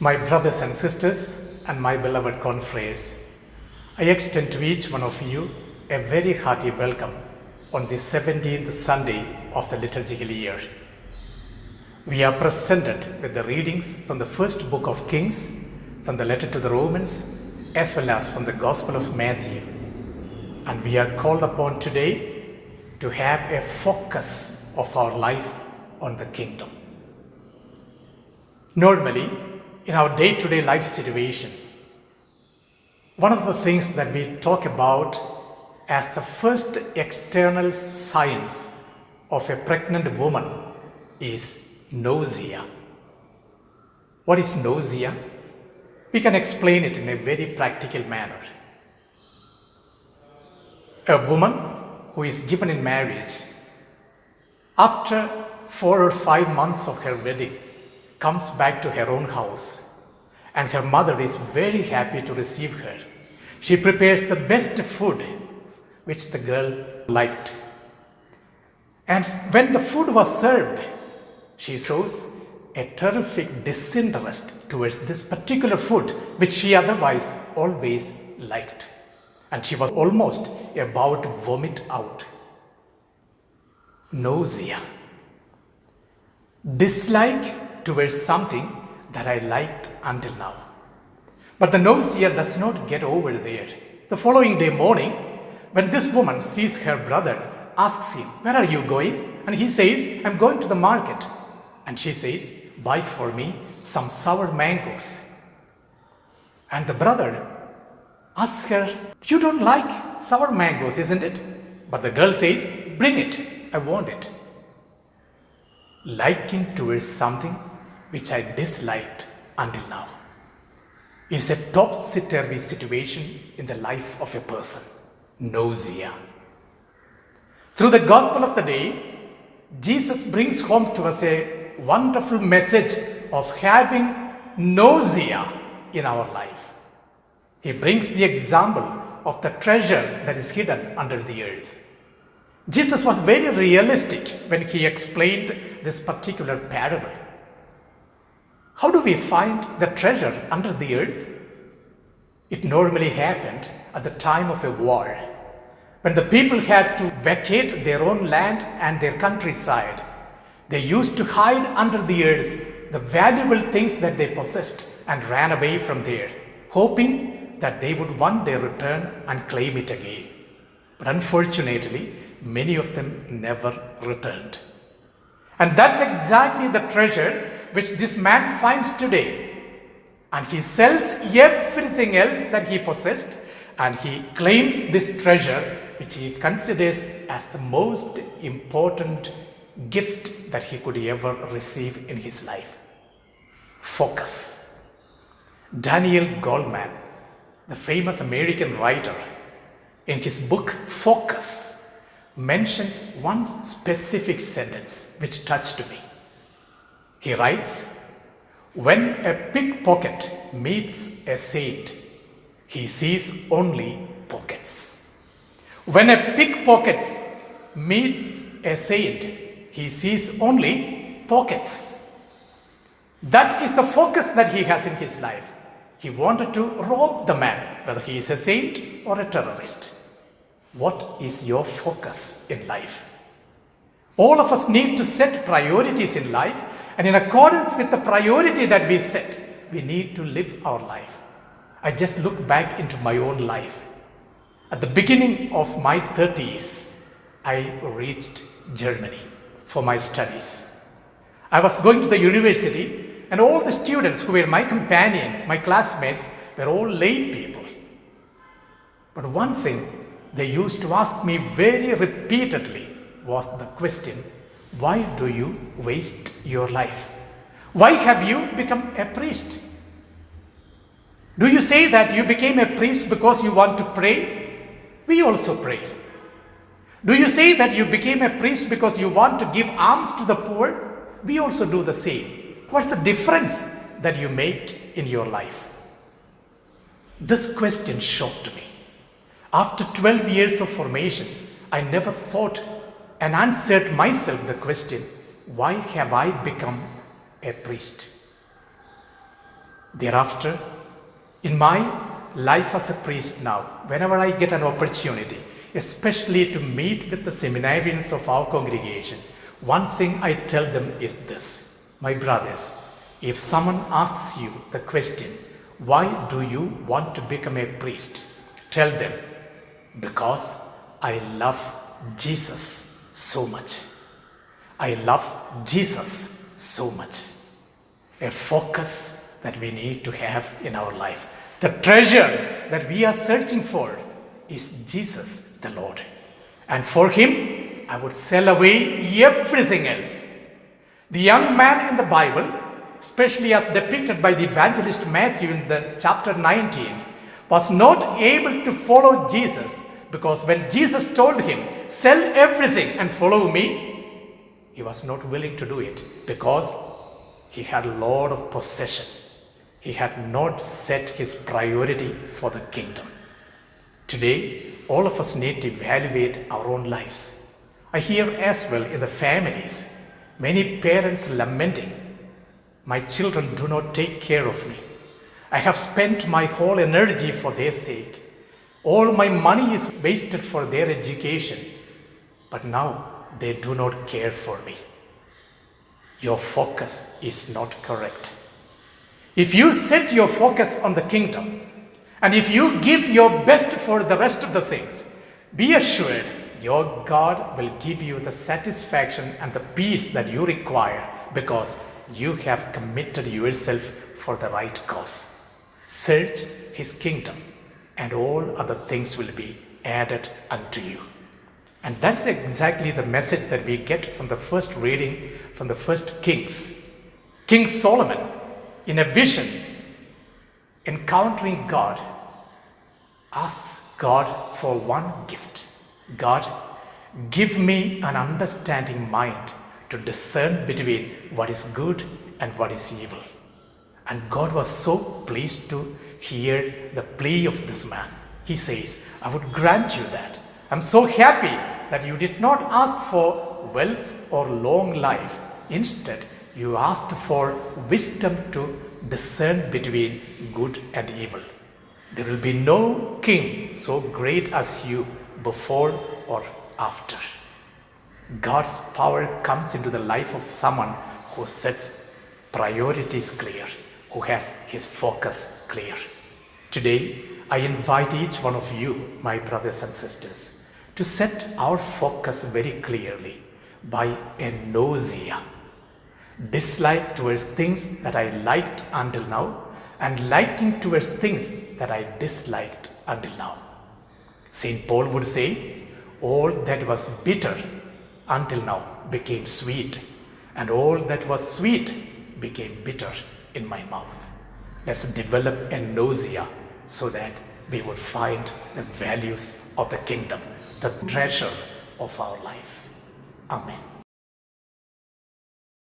My brothers and sisters, and my beloved confreres, I extend to each one of you a very hearty welcome on the 17th Sunday of the liturgical year. We are presented with the readings from the first book of Kings, from the letter to the Romans, as well as from the Gospel of Matthew. And we are called upon today to have a focus of our life on the kingdom. Normally, in our day-to-day life situations, one of the things that we talk about as the first external signs of a pregnant woman is nausea. What is nausea? We can explain it in a very practical manner. A woman who is given in marriage, after 4 or 5 months of her wedding, comes back to her own house, and her mother is very happy to receive her. She prepares the best food which the girl liked. And when the food was served, she shows a terrific disinterest towards this particular food which she otherwise always liked. And she was almost about to vomit out. Nausea. Dislike towards something that I liked until now. But the nausea does not get over there. The following day morning, when this woman sees her brother, asks him, "Where are you going?" And he says, "I'm going to the market." And she says, "Buy for me some sour mangoes." And the brother asks her, "You don't like sour mangoes, isn't it?" But the girl says, "Bring it, I want it." Liking towards something which I disliked until now is a topsy-turvy situation in the life of a person. Nausea. Through the gospel of the day, Jesus brings home to us a wonderful message of having nausea in our life. He brings the example of the treasure that is hidden under the earth. Jesus was very realistic when he explained this particular parable. How do we find the treasure under the earth? It normally happened at the time of a war, when the people had to vacate their own land and their countryside. They used to hide under the earth the valuable things that they possessed and ran away from there, hoping that they would one day return and claim it again. But unfortunately, many of them never returned. And that's exactly the treasure which this man finds today. And he sells everything else that he possessed, and he claims this treasure which he considers as the most important gift that he could ever receive in his life. Focus. Daniel Goleman, the famous American writer, in his book Focus, mentions one specific sentence which touched me. He writes, "When a pickpocket meets a saint, he sees only pockets. When a pickpocket meets a saint, he sees only pockets." That is the focus that he has in his life. He wanted to rob the man, whether he is a saint or a terrorist. What is your focus in life? All of us need to set priorities in life, and in accordance with the priority that we set, we need to live our life. I just look back into my own life. At the beginning of my 30s, I reached Germany for my studies. I was going to the university, and all the students who were my companions, my classmates, were all lay people. But one thing they used to ask me very repeatedly was the question, "Why do you waste your life? Why have you become a priest? Do you say that you became a priest because you want to pray? We also pray. Do you say that you became a priest because you want to give alms to the poor? We also do the same. What's the difference that you make in your life?" This question shocked me. After 12 years of formation, I never thought and answered myself the question, why have I become a priest? Thereafter, in my life as a priest now, whenever I get an opportunity, especially to meet with the seminarians of our congregation, one thing I tell them is this: my brothers, if someone asks you the question, why do you want to become a priest? Tell them, because I love Jesus so much. I love Jesus so much. A focus that we need to have in our life. The treasure that we are searching for is Jesus the Lord. And for Him, I would sell away everything else. The young man in the Bible, especially as depicted by the evangelist Matthew in the chapter 19, was not able to follow Jesus because when Jesus told him, sell everything and follow me, he was not willing to do it because he had a lot of possession. He had not set his priority for the kingdom. Today, all of us need to evaluate our own lives. I hear as well in the families, many parents lamenting, my children do not take care of me. I have spent my whole energy for their sake. All my money is wasted for their education, but now they do not care for me. Your focus is not correct. If you set your focus on the kingdom, and if you give your best for the rest of the things, be assured your God will give you the satisfaction and the peace that you require because you have committed yourself for the right cause. Search His kingdom, and all other things will be added unto you. And that's exactly the message that we get from the first reading from the first Kings. King Solomon, in a vision, encountering God, asks God for one gift. God, give me an understanding mind to discern between what is good and what is evil. And God was so pleased to hear the plea of this man. He says, I would grant you that. I'm so happy that you did not ask for wealth or long life. Instead, you asked for wisdom to discern between good and evil. There will be no king so great as you before or after. God's power comes into the life of someone who sets priorities clear, who has his focus clear. Today, I invite each one of you, my brothers and sisters, to set our focus very clearly by a nausea. Dislike towards things that I liked until now, and liking towards things that I disliked until now. St. Paul would say, all that was bitter until now became sweet, and all that was sweet became bitter in my mouth. Let's develop a nausea so that we would find the values of the kingdom, the treasure of our life. Amen.